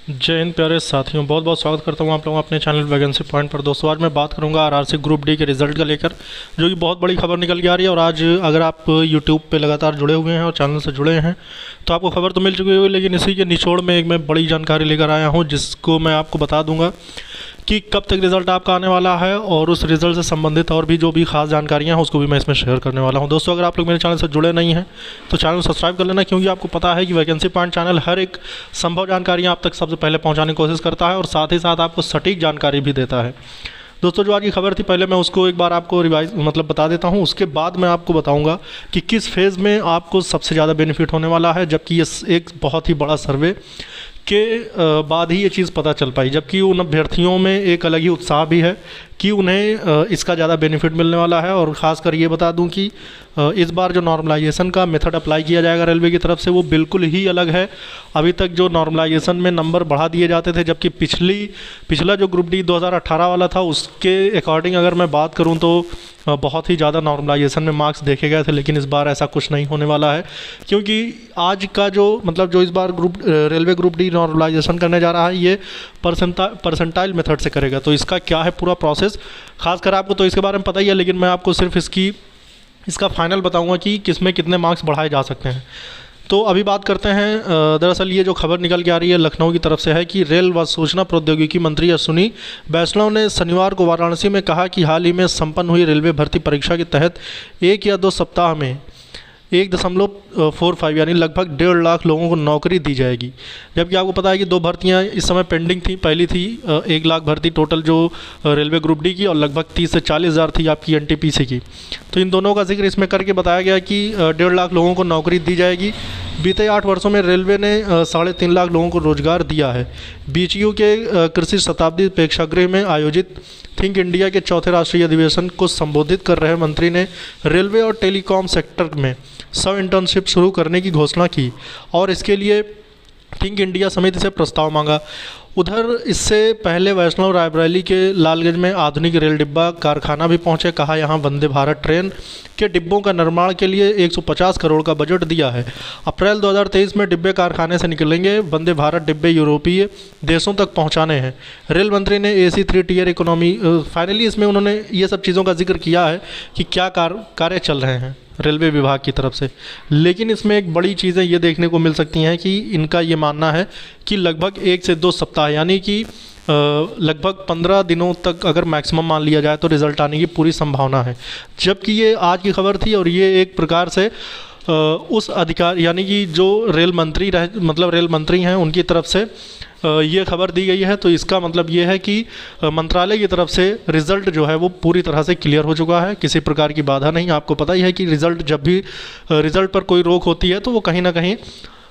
जय हिंद प्यारे साथियों, बहुत बहुत स्वागत करता हूं आप लोगों अपने चैनल वैकेंसी पॉइंट पर। दोस्तों आज मैं बात करूंगा आरआरसी ग्रुप डी के रिजल्ट का लेकर, जो कि बहुत बड़ी खबर निकल के आ रही है। और आज अगर आप यूट्यूब पे लगातार जुड़े हुए हैं और चैनल से जुड़े हैं तो आपको खबर तो मिल चुकी होगी, लेकिन इसी के निचोड़ में एक मैं बड़ी जानकारी लेकर आया हूँ, जिसको मैं आपको बता दूँगा कि कब तक रिज़ल्ट आपका आने वाला है, और उस रिज़ल्ट से संबंधित और भी जो भी खास जानकारियाँ हैं उसको भी मैं इसमें शेयर करने वाला हूं। दोस्तों अगर आप लोग मेरे चैनल से जुड़े नहीं हैं तो चैनल सब्सक्राइब कर लेना, क्योंकि आपको पता है कि वैकेंसी पॉइंट चैनल हर एक संभव जानकारियाँ आप तक सबसे पहले पहुँचाने की कोशिश करता है और साथ ही साथ आपको सटीक जानकारी भी देता है। दोस्तों जो आज की खबर थी, पहले मैं उसको एक बार आपको रिवाइज बता देता हूं, उसके बाद मैं आपको बताऊंगा कि किस फेज़ में आपको सबसे ज़्यादा बेनिफिट होने वाला है, जबकि ये एक बहुत ही बड़ा सर्वे के बाद ही ये चीज़ पता चल पाई। जबकि उन अभ्यर्थियों में एक अलग ही उत्साह भी है कि उन्हें इसका ज़्यादा बेनिफिट मिलने वाला है। और ख़ासकर ये बता दूं कि इस बार जो नॉर्मलाइजेशन का मेथड अप्लाई किया जाएगा रेलवे की तरफ से, वो बिल्कुल ही अलग है। अभी तक जो नॉर्मलाइजेशन में नंबर बढ़ा दिए जाते थे, जबकि पिछला जो ग्रुप डी 2018 वाला था उसके अकॉर्डिंग अगर मैं बात करूं तो बहुत ही ज़्यादा नॉर्मलाइजेशन में मार्क्स देखे गए थे। लेकिन इस बार ऐसा कुछ नहीं होने वाला है, क्योंकि आज का जो इस बार रेलवे ग्रुप डी नॉर्मलाइजेशन करने जा रहा है, ये परसेंटाइल मेथड से करेगा। तो इसका क्या है पूरा प्रोसेस, खासकर आपको तो इसके बारे में पता ही है, लेकिन मैं आपको सिर्फ इसका फाइनल बताऊंगा कि किसमें कितने मार्क्स बढ़ाए जा सकते हैं। तो अभी बात करते हैं, दरअसल ये जो खबर निकल के आ रही है लखनऊ की तरफ से है कि रेल व सूचना प्रौद्योगिकी मंत्री अश्विनी वैष्णव ने शनिवार को वाराणसी में कहा कि हाल ही में संपन्न हुई रेलवे भर्ती परीक्षा के तहत 1 या 2 सप्ताह में 1.45 यानी लगभग 1.5 लाख लोगों को नौकरी दी जाएगी। जबकि आपको पता है कि 2 भर्तियां इस समय पेंडिंग थी। पहली थी 1 लाख भर्ती टोटल जो रेलवे ग्रुप डी की, और लगभग 30 से 40 हज़ार थी आपकी एनटीपीसी की। तो इन दोनों का जिक्र इसमें करके बताया गया कि 1.5 लाख लोगों को नौकरी दी जाएगी। बीते 8 वर्षों में रेलवे ने 3.5 लाख लोगों को रोजगार दिया है। बीएचयू के कृषि शताब्दी प्रेक्षागृह में आयोजित थिंक इंडिया के चौथे राष्ट्रीय अधिवेशन को संबोधित कर रहे मंत्री ने रेलवे और टेलीकॉम सेक्टर में 100 इंटर्नशिप शुरू करने की घोषणा की और इसके लिए थिंक इंडिया समिति से प्रस्ताव मांगा। उधर इससे पहले वैष्णव रायबरेली के लालगंज में आधुनिक रेल डिब्बा कारखाना भी पहुंचे। कहा यहां वंदे भारत ट्रेन के डिब्बों का निर्माण के लिए 150 करोड़ का बजट दिया है। अप्रैल 2023 में डिब्बे कारखाने से निकलेंगे। वंदे भारत डिब्बे यूरोपीय देशों तक पहुंचाने हैं। रेल मंत्री ने AC 3 टियर इकोनॉमी, फाइनली इसमें उन्होंने ये सब चीज़ों का जिक्र किया है कि क्या कार्य चल रहे हैं रेलवे विभाग की तरफ से। लेकिन इसमें एक बड़ी चीज़ें ये देखने को मिल सकती हैं कि इनका ये मानना है कि लगभग 1 से 2 सप्ताह यानी कि लगभग 15 दिनों तक अगर मैक्सिमम मान लिया जाए तो रिज़ल्ट आने की पूरी संभावना है। जबकि ये आज की खबर थी, और ये एक प्रकार से उस अधिकार यानी कि जो रेल मंत्री हैं उनकी तरफ से ये खबर दी गई है। तो इसका मतलब ये है कि मंत्रालय की तरफ से रिज़ल्ट जो है वो पूरी तरह से क्लियर हो चुका है, किसी प्रकार की बाधा नहीं। आपको पता ही है कि जब भी रिज़ल्ट पर कोई रोक होती है तो वो कहीं ना कहीं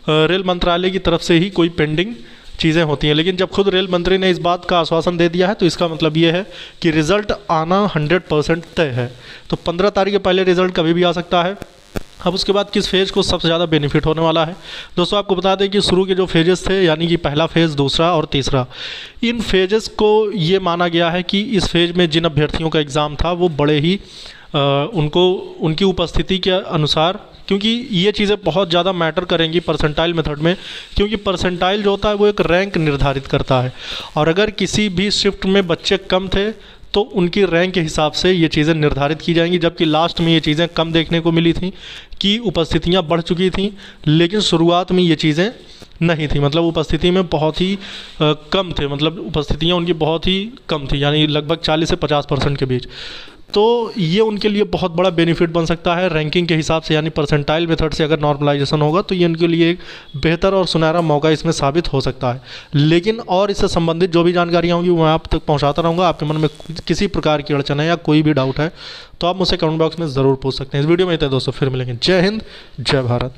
रेल मंत्रालय की तरफ से ही कोई पेंडिंग चीज़ें होती हैं। लेकिन जब खुद रेल मंत्री ने इस बात का आश्वासन दे दिया है तो इसका मतलब ये है कि रिज़ल्ट आना 100% तय है। तो 15 तारीख के पहले रिज़ल्ट कभी भी आ सकता है। अब उसके बाद किस फेज़ को सबसे ज़्यादा बेनिफिट होने वाला है, दोस्तों आपको बता दें कि शुरू के जो फेजेस थे, यानी कि पहला फेज़, दूसरा और तीसरा, इन फेजेस को ये माना गया है कि इस फेज़ में जिन अभ्यर्थियों का एग्ज़ाम था वो बड़े ही उनकी उपस्थिति के अनुसार, क्योंकि ये चीज़ें बहुत ज़्यादा मैटर करेंगी परसेंटाइल मेथड में, क्योंकि परसेंटाइल जो होता है वो एक रैंक निर्धारित करता है। और अगर किसी भी शिफ्ट में बच्चे कम थे तो उनकी रैंक के हिसाब से ये चीज़ें निर्धारित की जाएंगी। जबकि लास्ट में ये चीज़ें कम देखने को मिली थी कि उपस्थितियां बढ़ चुकी थीं, लेकिन शुरुआत में ये चीज़ें नहीं थी। मतलब उपस्थिति में बहुत ही कम थे, मतलब उपस्थितियां उनकी बहुत ही कम थी, यानी लगभग 40 से 50% के बीच। तो ये उनके लिए बहुत बड़ा बेनिफिट बन सकता है रैंकिंग के हिसाब से, यानी परसेंटाइल मेथड से अगर नॉर्मलाइजेशन होगा तो ये उनके लिए एक बेहतर और सुनहरा मौका इसमें साबित हो सकता है। लेकिन और इससे संबंधित जो भी जानकारियाँ होंगी वो मैं आप तक पहुँचाता रहूँगा। आपके मन में किसी प्रकार की अड़चन है या कोई भी डाउट है तो आप मुझसे कमेंट बॉक्स में ज़रूर पूछ सकते हैं। इस वीडियो में इतना दोस्तों, फिर मिलेंगे। जय हिंद, जय भारत।